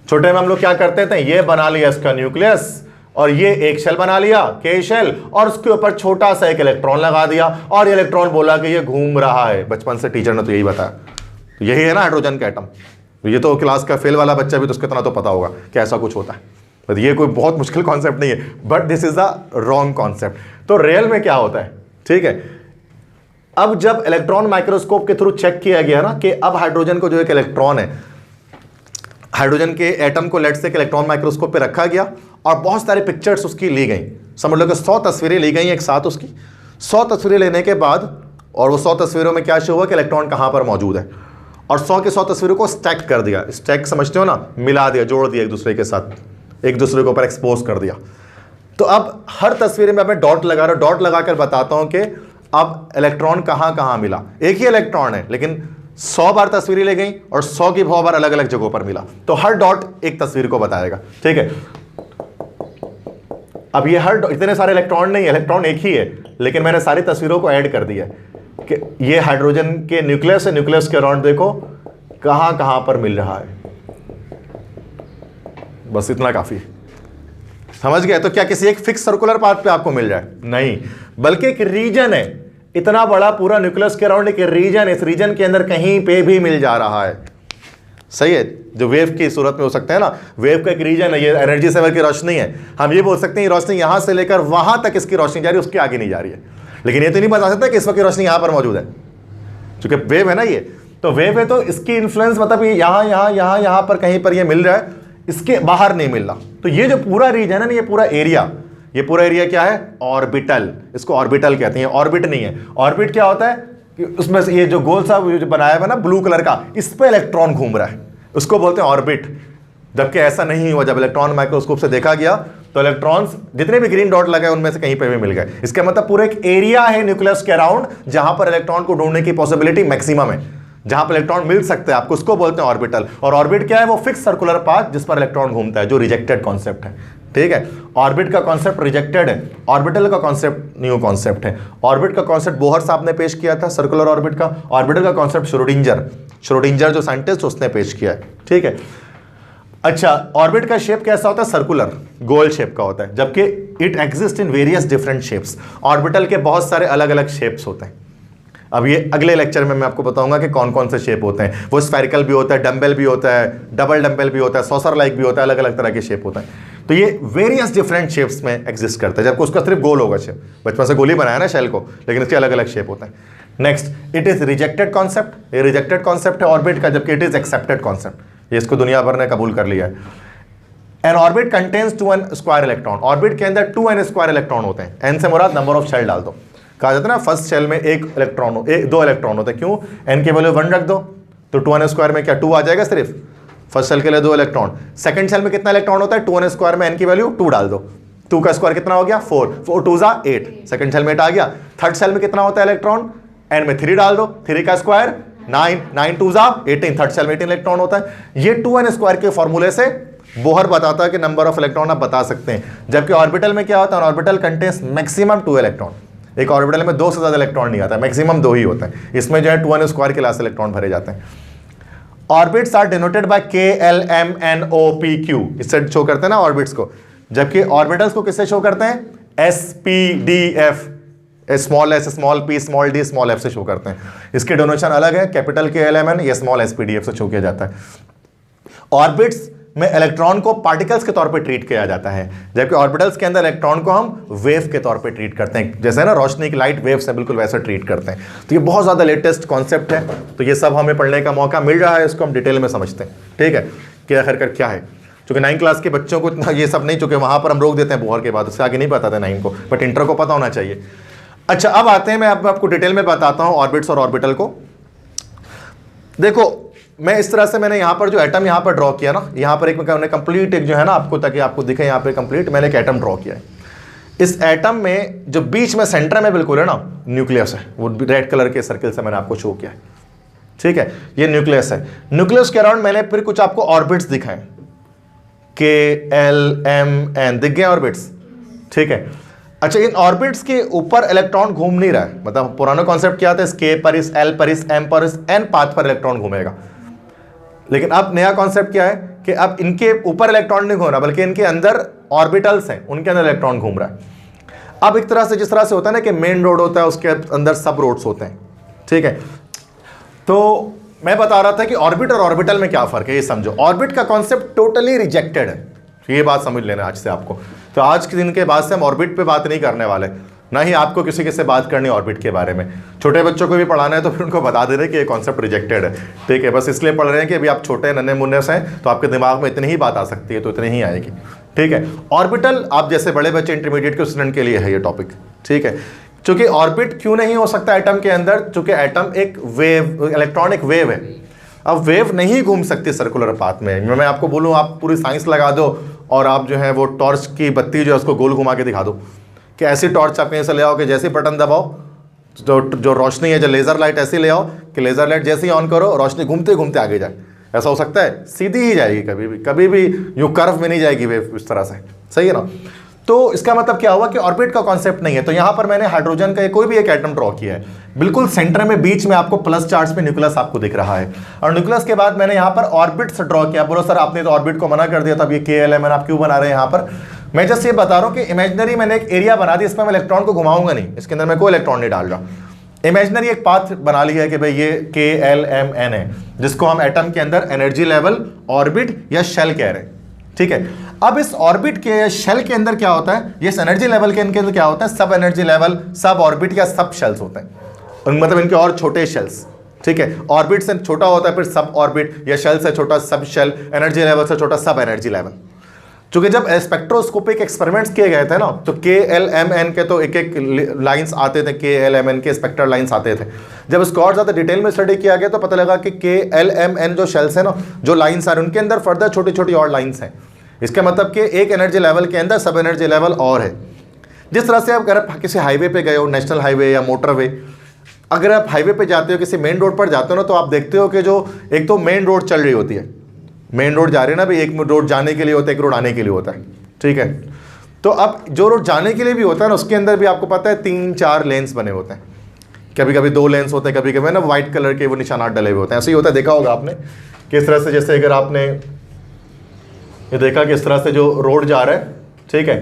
छोटे में हम लोग क्या करते थे, ये बना लिया इसका न्यूक्लियस और ये एक शेल बना लिया, के शेल, और उसके ऊपर छोटा सा एक इलेक्ट्रॉन लगा दिया, और ये इलेक्ट्रॉन बोला कि ये घूम रहा है। बचपन से टीचर ने तो यही बताया, तो यही है ना हाइड्रोजन का एटम, ये तो क्लास का फेल वाला बच्चा भी तो उसको इतना तो पता होगा कि ऐसा कुछ होता है, तो ये कोई बहुत मुश्किल कॉन्सेप्ट नहीं है, but this is a wrong concept. तो रियल में क्या होता है, ठीक है, अब जब इलेक्ट्रॉन माइक्रोस्कोप के थ्रू चेक किया गया ना कि अब हाइड्रोजन को जो एक इलेक्ट्रॉन है, हाइड्रोजन के एटम को लेट से इलेक्ट्रॉन माइक्रोस्कोप पे रखा गया और बहुत सारी पिक्चर्स उसकी ली गई, समझ लो कि 100 तस्वीरें ली गई एक साथ उसकी। 100 तस्वीरें लेने के बाद, और वो 100 तस्वीरों में क्या शो हुआ कि इलेक्ट्रॉन कहाँ पर मौजूद है, और 100 के 100 तस्वीरों को स्टैक कर दिया, स्टैक समझते हो ना, मिला दिया, जोड़ दिया एक दूसरे के साथ, एक दूसरे के ऊपर एक्सपोज कर दिया। तो अब हर तस्वीर में मैं डॉट लगा रहा हूं, डॉट लगाकर बताता हूं कि अब इलेक्ट्रॉन कहां कहां मिला। एक ही इलेक्ट्रॉन है लेकिन 100 बार तस्वीरें ले गई और 100 की 100 बार अलग अलग जगहों पर मिला, तो हर डॉट एक तस्वीर को बताएगा, ठीक है। अब ये हर इतने सारे इलेक्ट्रॉन नहीं, इलेक्ट्रॉन एक ही है, लेकिन मैंने सारी तस्वीरों को ऐड कर दिया कि ये हाइड्रोजन के न्यूक्लियस है, न्यूक्लियस के अराउंड देखो कहां कहां पर मिल रहा है, बस इतना काफी है, समझ गए। तो क्या किसी एक फिक्स सर्कुलर पाथ पे आपको मिल जाए, नहीं, बल्कि एक रीजन है, इतना बड़ा पूरा न्यूक्लियस के अराउंड एक रीजन है, इस रीजन के अंदर कहीं पे भी मिल जा रहा है, सही है। जो वेव की सूरत में हो सकते हैं ना, वेव का एक रीजन है, ये एनर्जी सेवर की रोशनी है, हम ये बोल सकते हैं रोशनी यहां से लेकर वहां तक इसकी रोशनी जा रही है, उसके आगे नहीं जा रही है, लेकिन ये तो नहीं बता सकता कि इस वक्त रोशनी यहां पर मौजूद है, क्योंकि वेव है ना ये, तो वेव है तो इसकी इन्फ्लुएंस मतलब ये यहां पर कहीं पर ये मिल रहा है, इसके बाहर नहीं मिल रहा। तो ये जो पूरा रीजन है ना, ये पूरा एरिया क्या है, ऑर्बिटल, इसको ऑर्बिटल कहते हैं, ऑर्बिट नहीं है। ऑर्बिट क्या होता है कि उसमें से ये जो गोल सा जो बनाया हुआ ना ब्लू कलर का, इस पे इलेक्ट्रॉन घूम रहा है, उसको बोलते हैं ऑर्बिट, जबकि ऐसा नहीं हुआ। जब इलेक्ट्रॉन माइक्रोस्कोप से देखा गया तो इलेक्ट्रॉन्स जितने भी ग्रीन डॉट लगे उनमें से कहीं पे भी मिल गए। इसका मतलब पूरा एक एरिया है न्यूक्लियस के अराउंड जहां पर इलेक्ट्रॉन को ढूंढने की पॉसिबिलिटी मैक्सिमम है, जहां पर इलेक्ट्रॉन मिल सकते हैं आपको, उसको बोलते हैं ऑर्बिटल। और ऑर्बिट क्या है, वो फिक्स सर्कुलर पाथ जिस पर इलेक्ट्रॉन घूमता है, जो रिजेक्टेड कॉन्सेप्ट है, ठीक है। ऑर्बिट का कॉन्सेप्ट रिजेक्टेड है, ऑर्बिटल का कॉन्सेप्ट न्यू कॉन्सेप्ट है। ऑर्बिट का कॉन्सेप्ट बोहर साहब ने पेश किया था, सर्कुलर ऑर्बिट का। ऑर्बिटल का कॉन्सेप्ट श्रोडिंजर जो साइंटिस्ट उसने पेश किया है, ठीक है। अच्छा, ऑर्बिट का शेप कैसा होता है, सर्कुलर, गोल शेप का होता है, जबकि it exist in various different shapes. Orbital के बहुत सारे अलग अलग शेप्स होते हैं। अब ये अगले लेक्चर में मैं आपको बताऊंगा कि कौन कौन से शेप होते हैं। वो स्फेरिकल भी होता है, डंबल भी होता है, डबल डंबल भी होता है, सॉसर लाइक भी होता है, अलग अलग तरह के शेप होता है। तो ये वेरियस डिफरेंट शेप्स में एग्जिस्ट करता है, जबकि उसका सिर्फ गोल होगा शेप, बचपन से गोली बनाया ना शेल को, लेकिन इसके अलग अलग शेप होते हैं। Next, it is rejected concept, ये रिजेक्टेड कॉन्सेप्ट है ऑर्बिट का, जबकि इट इज एक्सेप्टेड कॉन्सेप्ट, ये इसको दुनिया भर ने कबूल कर लिया है। N orbit contains 2n square electron, orbit के अंदर 2n स्क्वायर इलेक्ट्रॉन होते हैं। एन से मुराद नंबर ऑफ शेल डाल दो, कहा जाता है ना फर्स्ट शेल में एक इलेक्ट्रॉन, दो इलेक्ट्रॉन होते हैं, क्यों, एन की वैल्यू 1 रख दो तो 2n स्क्वायर में क्या 2 आ जाएगा, सिर्फ फर्स्ट शेल के लिए 2 इलेक्ट्रॉन। सेकंड शेल में कितना इलेक्ट्रॉन होता है, 2n स्क्वायर में एन की वैल्यू 2 डाल दो, 2 का स्क्वायर कितना हो गया 4, 4 2 जा 8, सेकंड शेल में 8 आ गया। थर्ड शेल में कितना होता है इलेक्ट्रॉन, एन में 3 डाल दो, 3 का स्क्वायर 9, 9 2 जा 18, थर्ड शेल में 18 इलेक्ट्रॉन होता है। ये 2n स्क्वायर के फॉर्मूले से बोहर बताता है कि नंबर ऑफ इलेक्ट्रॉन आप बता सकते हैं। जबकि ऑर्बिटल में क्या होता है, ऑर्बिटल कंटेन्स मैक्सिमम 2 इलेक्ट्रॉन, एक ऑर्बिटल में 2 से ज्यादा इलेक्ट्रॉन नहीं आता, मैक्सिमम 2 ही होता है, इसमें जो है 2n स्क्वायर के लास्ट इलेक्ट्रॉन भरे जाते हैं। Orbits are denoted by KLMNOPQ, इससे शो करते हैं ना ऑर्बिट्स को, जबकि ऑर्बिटल्स को किससे शो करते हैं, SPDF, small s small p small d small f से शो करते हैं। इसके डोनेशन अलग है, कैपिटल KLMN ये स्मॉल SPDF से शो किया जाता है। ऑर्बिट्स में इलेक्ट्रॉन को पार्टिकल्स के तौर पे ट्रीट किया जाता है, जबकि ऑर्बिटल्स के अंदर इलेक्ट्रॉन को हम वेव के तौर पे ट्रीट करते हैं, जैसे ना रोशनी की लाइट वेव से बिल्कुल वैसा ट्रीट करते हैं। तो ये बहुत ज़्यादा लेटेस्ट कॉन्सेप्ट है, तो ये सब हमें पढ़ने का मौका मिल रहा है, इसको हम डिटेल में समझते हैं, ठीक है, कि आखिरकार क्या है। चूँकि 9 क्लास के बच्चों को इतना ये सब नहीं, चूँकि वहाँ पर हम रोक देते हैं बोहर के बाद, उससे आगे नहीं बताते 9 को, बट इंटर को पता होना चाहिए। अच्छा, अब आते हैं, मैं आपको डिटेल में बताता हूँ ऑर्बिट्स और ऑर्बिटल को। देखो, मैं इस तरह से मैंने यहाँ पर जो एटम यहाँ पर ड्रॉ किया ना, यहाँ पर एक मैंने कंप्लीट एक जो है ना आपको, ताकि आपको दिखे यहाँ पे कंप्लीट, मैंने एक एटम ड्रॉ किया है। इस एटम में जो बीच में सेंटर में बिल्कुल है ना न्यूक्लियस है, वो रेड कलर के सर्किल से मैंने आपको शो किया है, ठीक है, ये न्यूक्लियस है। न्यूक्लियस के अराउंड मैंने फिर कुछ आपको ऑर्बिट्स दिखाए, KLMN दिख गए ऑर्बिट्स, ठीक है। अच्छा, इन ऑर्बिट्स के ऊपर इलेक्ट्रॉन घूम नहीं रहा है, मतलब पुराना कॉन्सेप्ट क्या था, इस K पर, इस L पर, इस M पर, इस N पाथ पर इलेक्ट्रॉन घूमेगा। लेकिन अब नया कॉन्सेप्ट क्या है कि अब इनके ऊपर इलेक्ट्रॉन नहीं घूम रहा, बल्कि इनके अंदर ऑर्बिटल्स हैं, उनके अंदर इलेक्ट्रॉन घूम रहा है। अब एक तरह से जिस तरह से होता है ना कि मेन रोड होता है, उसके अंदर सब रोड्स होते हैं, ठीक है। तो मैं बता रहा था कि ऑर्बिट और ऑर्बिटल में क्या फर्क है, ये समझो। ऑर्बिट का कॉन्सेप्ट टोटली रिजेक्टेड है, ये बात समझ लेना आज से आपको। तो आज के दिन के बाद से हम ऑर्बिट पे बात नहीं करने वाले, ना ही आपको किसी के से बात करनी ऑर्बिट के बारे में। छोटे बच्चों को भी पढ़ाना है तो फिर उनको बता दे रहे कि ये कॉन्सेप्ट रिजेक्टेड है, ठीक है। बस इसलिए पढ़ रहे हैं कि अभी आप छोटे नन्हे मुन्ने से हैं तो आपके दिमाग में इतनी ही बात आ सकती है, तो इतनी ही आएगी, ठीक है। ऑर्बिटल आप जैसे बड़े बच्चे इंटरमीडिएट के स्टूडेंट के लिए है ये टॉपिक, ठीक है। चूंकि ऑर्बिट क्यों नहीं हो सकता एटम के अंदर, चूंकि एटम एक वेव, इलेक्ट्रॉनिक वेव है। अब वेव नहीं घूम सकती सर्कुलर पाथ में। मैं आपको बोलूँ आप पूरी साइंस लगा दो और आप जो है वो टॉर्च की बत्ती जो है उसको गोल घुमा के दिखा दो कि ऐसी टॉर्च आप कहीं से ले आओ कि जैसे बटन दबाओ जो रोशनी है, जो लेज़र लाइट ऐसी ले आओ कि लेज़र लाइट जैसे ही ऑन करो रोशनी घूमते घूमते आगे जाए। ऐसा हो सकता है? सीधी ही जाएगी, कभी भी यूँ कर्व में नहीं जाएगी वेव इस तरह से, सही है ना। तो इसका मतलब क्या हुआ कि ऑर्बिट का कॉन्सेप्ट नहीं है। तो यहाँ पर मैंने हाइड्रोजन का कोई भी एक एटम ड्रॉ किया है, बिल्कुल सेंटर में बीच में आपको प्लस चार्ज पे न्यूक्लियस आपको दिख रहा है, और न्यूक्लियस के बाद मैंने यहाँ पर ऑर्बिट से ड्रॉ किया। बोलो सर आपने तो ऑर्बिट को मना कर दिया था, अब ये KLMN आप क्यों बना रहे हैं यहाँ पर? मैं जस्ट ये बता रहा हूँ कि इमेजिनरी मैंने एक एरिया बना दी, इसमें मैं इलेक्ट्रॉन को घुमाऊंगा नहीं, इसके अंदर मैं कोई इलेक्ट्रॉन नहीं डाल रहा। इमेजिनरी एक पाथ बना लिया है कि भाई ये KLMN है, जिसको हम एटम के अंदर एनर्जी लेवल, ऑर्बिट या शेल कह रहे हैं, ठीक है। अब इस ऑर्बिट के शेल के अंदर क्या होता है, ये एनर्जी लेवल के इनके अंदर क्या होता है, सब एनर्जी लेवल, सब ऑर्बिट या सब शेल्स होते हैं, मतलब इनके और छोटे शेल्स, ठीक है। ऑर्बिट से छोटा होता है फिर सब ऑर्बिट, या शेल से छोटा सब शेल, एनर्जी लेवल से छोटा सब एनर्जी लेवल। क्योंकि जब स्पेक्ट्रोस्कोपिक एक्सपेरिमेंट्स किए गए थे ना, तो KLMN के तो एक एक लाइंस आते थे, KLMN के स्पेक्ट्रल लाइंस आते थे। जब इसको और ज़्यादा डिटेल में स्टडी किया गया तो पता लगा कि KLMN जो शेल्स है ना, जो लाइंस आ रहे हैं उनके अंदर फर्दर छोटी छोटी और लाइंस हैं। इसका मतलब कि एक एनर्जी लेवल के अंदर सब एनर्जी लेवल और है। जिस तरह से आप अगर किसी हाईवे पे गए हो, नेशनल हाईवे या मोटरवे, अगर आप हाईवे पे जाते हो, किसी मेन रोड पर जाते हो ना, तो आप देखते हो कि जो एक तो मेन रोड चल रही होती है, मेन रोड जा रहे हैं ना भाई, एक रोड जाने के लिए होता है, एक रोड आने के लिए होता है, ठीक है। तो अब जो रोड जाने के लिए भी होता है ना, उसके अंदर भी आपको पता है 3-4 लेन्स बने होते हैं, कभी कभी 2 लेन्स होते हैं, कभी कभी ना वाइट कलर के वो निशानात डले हुए होते हैं। ऐसे ही होता है, देखा होगा आपने किस तरह से, जैसे अगर आपने ये देखा कि इस तरह से जो रोड जा रहा है, ठीक है,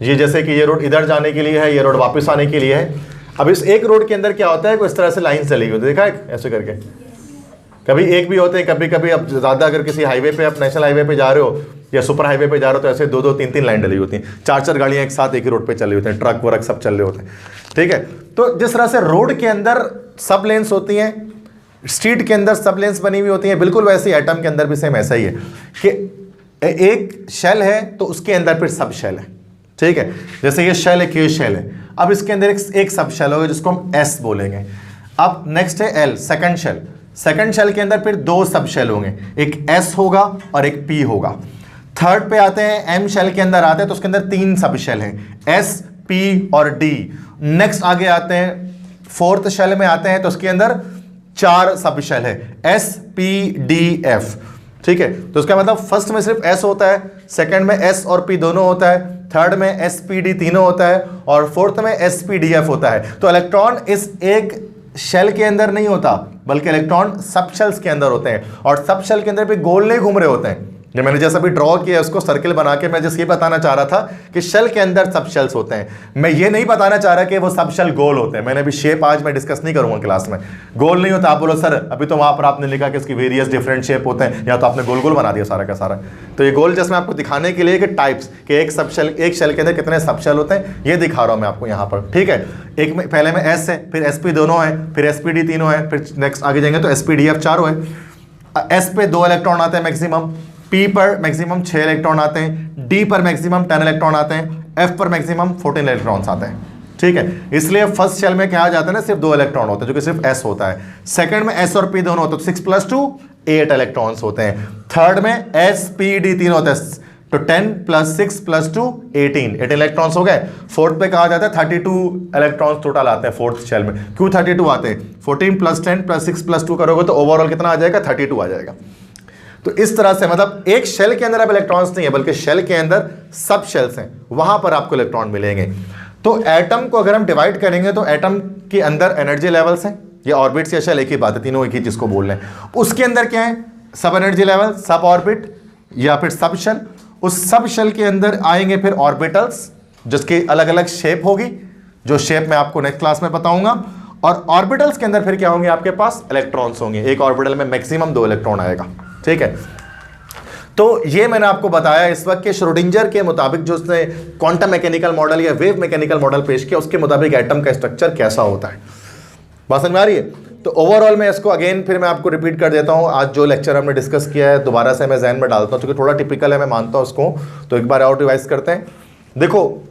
ये जैसे कि ये रोड इधर जाने के लिए है, ये रोड वापस आने के लिए है। अब इस एक रोड के अंदर क्या होता है, इस तरह से लाइन चली हुई, देखा है ऐसे करके, कभी एक भी होते हैं, कभी कभी अब ज़्यादा अगर किसी हाईवे पे, आप नेशनल हाईवे पे जा रहे हो या सुपर हाईवे पे जा रहे हो, तो ऐसे 2-2, 3-3 लाइन डली होती हैं, 4-4 गाड़ियाँ एक साथ एक ही रोड पे चल रही होती हैं, ट्रक वरक सब चल रहे होते हैं, ठीक है। तो जिस तरह से रोड के अंदर सब लेन्स होती हैं, स्ट्रीट के अंदर सब लेन्स बनी हुई होती हैं, बिल्कुल वैसे ही एटम के अंदर भी सेम ऐसा ही है कि एक शेल है तो उसके अंदर फिर सब शेल है, ठीक है। जैसे ये शेल है, ये शेल है, अब इसके अंदर एक सब शेल होगा जिसको हम S बोलेंगे। अब नेक्स्ट है L, second shell, second shell के अंदर फिर 2 सब शेल होंगे, एक S होगा और एक P होगा। थर्ड पे आते हैं, M शेल के अंदर आते हैं तो उसके अंदर 3 सब शेल हैं, S, P और D। नेक्स्ट आगे आते हैं, फोर्थ शेल में आते हैं तो उसके अंदर 4 सब शेल है, S, P, D, F, ठीक है। तो उसका मतलब फर्स्ट में सिर्फ S होता है, सेकंड में S और P दोनों होता है, थर्ड में S, P, D तीनों होता है, और फोर्थ में S, P, D, F होता है। तो इलेक्ट्रॉन इस एक शेल के अंदर नहीं होता, बल्कि इलेक्ट्रॉन सब शेल्स के अंदर होते हैं, और सब शेल के अंदर भी गोल नहीं घूम रहे होते हैं। जो मैंने जैसा भी ड्रॉ किया उसको सर्कल बना के मैं जैसे ये बताना चाह रहा था कि शेल के अंदर सब शेल्स होते हैं। मैं ये नहीं बताना चाह रहा कि वो सब शेल गोल होते हैं। मैंने अभी शेप आज मैं डिस्कस नहीं करूंगा क्लास में। गोल नहीं होता, आप बोलो सर अभी तो वहां पर आपने लिखा कि इसकी वेरियस डिफरेंट शेप होते हैं, या तो आपने गोल गोल बना दिया सारा का सारा। तो ये गोल जैसे मैं आपको दिखाने के लिए कि टाइप्स कि एक शेल के अंदर कितने सब शेल होते हैं ये दिखा रहा हूँ मैं आपको यहाँ पर, ठीक है। एक में पहले में S है, फिर SP दोनों है, फिर SPD तीनों है, फिर नेक्स्ट आगे जाएंगे तो SPDF चारों है। S पे 2 इलेक्ट्रॉन आते हैं मैक्सिमम, P पर मैक्सिमम 6 इलेक्ट्रॉन आते हैं, D पर मैक्सिमम 10 इलेक्ट्रॉन आते हैं, F पर मैक्सिमम 14 इलेक्ट्रॉन्स आते हैं, ठीक है। इसलिए फर्स्ट शेल में कहा जाता है ना सिर्फ 2 इलेक्ट्रॉन होते हैं, जो कि सिर्फ S होता है। सेकंड में S और P दोनों होते हैं, 6 + 2 8 इलेक्ट्रॉन्स होते हैं। थर्ड में S, P, D तीन होते हैं, तो 10 + 6 + 2 18 इलेक्ट्रॉन्स हो गए। फोर्थ पे कहा जाता है 32 इलेक्ट्रॉन्स टोटल आते हैं फोर्थ शेल में। क्यों 32 आते हैं? 14 + 10 + 6 + 2 करोगे तो ओवरऑल कितना आ जाएगा? 32 आ जाएगा। तो इस तरह से मतलब एक शेल के अंदर अब इलेक्ट्रॉन्स नहीं है, बल्कि शेल के अंदर सब शेल्स हैं, वहां पर आपको इलेक्ट्रॉन मिलेंगे। तो एटम को अगर हम डिवाइड करेंगे तो एटम के अंदर एनर्जी लेवल्स हैं, ये ऑर्बिट्स या शेल एक ही बात है, तीनों एक ही चीज को बोल रहे हैं। उसके अंदर क्या है? सब एनर्जी लेवल, सब ऑर्बिट या फिर सब शेल। उस सब शेल के अंदर आएंगे फिर ऑर्बिटल्स, जिसकी अलग अलग शेप होगी, जो शेप मैं आपको नेक्स्ट क्लास में बताऊंगा। और ऑर्बिटल्स के अंदर फिर क्या होंगे, आपके पास इलेक्ट्रॉन्स होंगे। एक ऑर्बिटल में मैक्सिमम 2 इलेक्ट्रॉन आएगा, ठीक है। तो ये मैंने आपको बताया इस वक्त के श्रोडिंजर के मुताबिक, जो उसने क्वांटम मैकेनिकल मॉडल या वेव मैकेनिकल मॉडल पेश किया, उसके मुताबिक एटम का स्ट्रक्चर कैसा होता है। बात समझ में आ रही है? तो ओवरऑल मैं इसको अगेन फिर मैं आपको रिपीट कर देता हूँ। आज जो लेक्चर हमने डिस्कस किया है दोबारा से मैं जहन में डालता हूँ, क्योंकि थोड़ा टिपिकल है, मैं मानता हूँ उसको, तो एक बार और रिवाइज करते हैं। देखो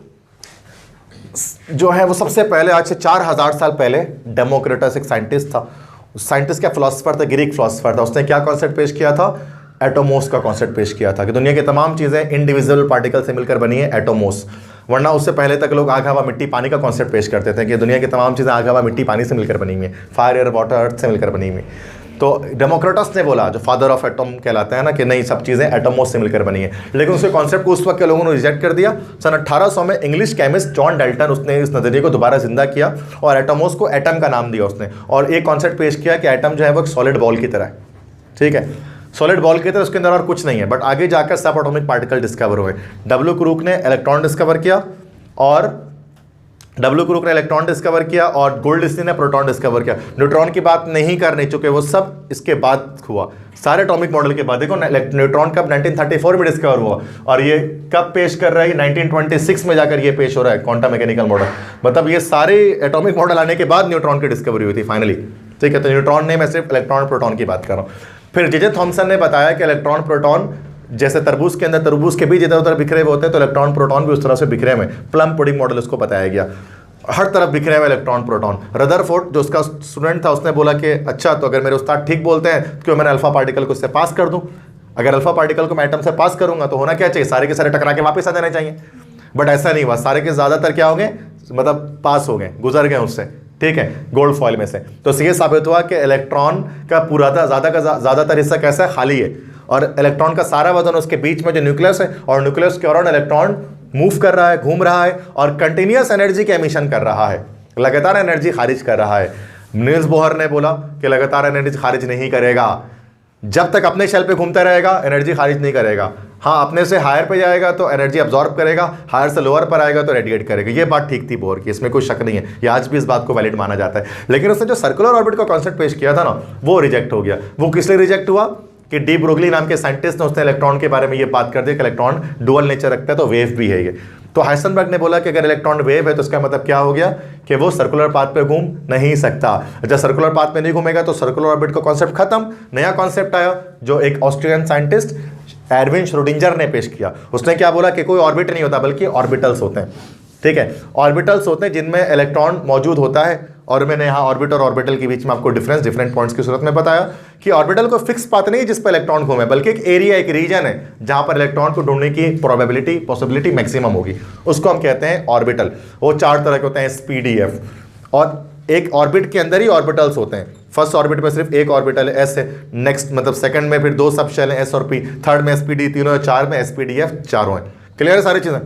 जो है वो सबसे पहले आज से 4000 साल पहले डेमोक्रिटस एक साइंटिस्ट था। साइंटिस्ट क्या, फिलोसफर था, ग्रीक फिलोसफर था। उसने क्या कॉन्सेप्ट पेश किया था? एटोमोस का कॉन्सेप्ट पेश किया था कि दुनिया की तमाम चीज़ें इंडिविजुअल पार्टिकल से मिलकर बनी है, एटोमोस। वरना उससे पहले तक लोग आग हवा मिट्टी पानी का कॉन्सेप्ट पेश करते थे कि दुनिया की तमाम चीज़ें आग हवा मिट्टी पानी से मिलकर बनी हुई है, फायर एयर वाटर अर्थ से मिलकर बनी हुई। तो डेमोक्रिटस ने बोला, जो फादर ऑफ एटम कहलाता है ना, कि नहीं सब चीज़ें एटोमोस से मिलकर बनी है। लेकिन उसके कॉन्सेप्ट को उस वक्त के लोगों ने रिजेक्ट कर दिया। सन 1800 में इंग्लिश केमिस्ट जॉन डाल्टन, उसने इस नज़रिए को दोबारा जिंदा किया और एटोमोस को एटम का नाम दिया उसने, और एक कॉन्सेप्ट पेश किया कि एटम जो है वो एक सॉलिड बॉल की तरह है, ठीक है, सॉलिड बॉल की तरह, उसके अंदर और कुछ नहीं है। बट आगे जाकर सब एटॉमिक पार्टिकल डिस्कवर हुए। डब्ल्यू क्रूक ने इलेक्ट्रॉन डिस्कवर किया और गोल्डस्टी ने प्रोटॉन डिस्कवर किया। न्यूट्रॉन की बात नहीं करनी, चूंकि वो सब इसके बाद हुआ, सारे एटॉमिक मॉडल के बाद। देखो न्यूट्रॉन कब 1934 में डिस्कवर हुआ, और ये कब पेश कर रहा है? 1926 में जाकर ये पेश हो रहा है क्वांटम मैकेनिकल मॉडल। मतलब ये सारे एटॉमिक मॉडल आने के बाद न्यूट्रॉन की डिस्कवरी हुई थी फाइनली, ठीक है। तो न्यूट्रॉन नहीं, मैं सिर्फ इलेक्ट्रॉन प्रोटॉन की बात कर रहा हूँ। फिर जे थॉमसन ने बताया कि इलेक्ट्रॉन प्रोटॉन जैसे तरबूज के अंदर तरबूज के बीज इधर उधर बिखरे हुए होते हैं, तो इलेक्ट्रॉन प्रोटॉन भी उस तरह से बिखरे हुए। प्लम पुडिंग मॉडल उसको बताया गया, हर तरफ बिखरे हुए इलेक्ट्रॉन प्रोटॉन। रदरफोर्ड जो उसका स्टूडेंट था, उसने बोला कि अच्छा, तो अगर मेरे उस्ताद ठीक बोलते हैं, क्यों मैंने अल्फा पार्टिकल को उससे पास कर दूं? अगर अल्फा पार्टिकल को मैं एटम से पास करूंगा तो होना क्या चाहिए? सारे के सारे टकरा के वापस आ जाने चाहिए। बट ऐसा नहीं हुआ, सारे के ज़्यादातर क्या हो गए, मतलब पास हो गए, गुजर गए उससे, ठीक है, गोल्ड फॉइल में से। तो ये साबित हुआ कि इलेक्ट्रॉन का पूरा ज़्यादातर हिस्सा कैसा है, खाली है, और इलेक्ट्रॉन का सारा वजन उसके बीच में जो न्यूक्लियस है, और न्यूक्लियस के अराउंड इलेक्ट्रॉन मूव कर रहा है, घूम रहा है, और कंटिन्यूस एनर्जी के एमिशन कर रहा है, लगातार एनर्जी खारिज कर रहा है। नील्स बोहर ने बोला कि लगातार एनर्जी खारिज नहीं करेगा, जब तक अपने शेल पे घूमता रहेगा एनर्जी खारिज नहीं करेगा। हाँ, अपने से हायर पे जाएगा तो एनर्जी अब्जॉर्ब करेगा, हायर से लोअर पर आएगा तो रेडिएट करेगा। ये बात ठीक थी बोहर की, इसमें कोई शक नहीं है, ये आज भी इस बात को वैलिड माना जाता है। लेकिन उसने जो सर्कुलर ऑर्बिट का कॉन्सेप्ट पेश किया था ना, वो रिजेक्ट हो गया। वो किस लिए रिजेक्ट हुआ कि डी ब्रोगली नाम के साइंटिस्ट ने उसने इलेक्ट्रॉन के बारे में ये बात कर दी कि इलेक्ट्रॉन डुअल नेचर रखता है, तो वेव भी है ये। तो हाइसेनबर्ग ने बोला कि अगर इलेक्ट्रॉन वेव है तो इसका मतलब क्या हो गया कि वो सर्कुलर पाथ पे घूम नहीं सकता। जब सर्कुलर पाथ पे नहीं घूमेगा तो सर्कुलर ऑर्बिट का कॉन्सेप्ट खत्म। नया कॉन्सेप्ट आया जो एक ऑस्ट्रियन साइंटिस्ट एरविन श्रोडिंजर ने पेश किया। उसने क्या बोला कि कोई ऑर्बिट नहीं होता बल्कि ऑर्बिटल्स होते हैं, ठीक है, ऑर्बिटल्स होते हैं जिनमें इलेक्ट्रॉन मौजूद होता है। और मैंने यहाँ ऑर्बिट और ऑर्बिटल के बीच में आपको डिफरेंट पॉइंट्स की सूरत में बताया कि ऑर्बिटल को फिक्स पाथ नहीं है जिस पर इलेक्ट्रॉन घूमे, बल्कि एक एरिया, एक रीजन है जहां पर इलेक्ट्रॉन को ढूंढने की पॉसिबिलिटी मैक्सिमम होगी, उसको हम कहते हैं ऑर्बिटल। वो 4 तरह के होते हैं, SPDF, और एक ऑर्बिट के अंदर ही ऑर्बिटल्स होते हैं। फर्स्ट ऑर्बिट में सिर्फ एक ऑर्बिटल है, S है, नेक्स्ट मतलब सेकंड में फिर 2 सब शेल हैं, S और P, थर्ड में SPD 3 और 4 में SPDF 4 हैं। क्लियर है सारी चीजें?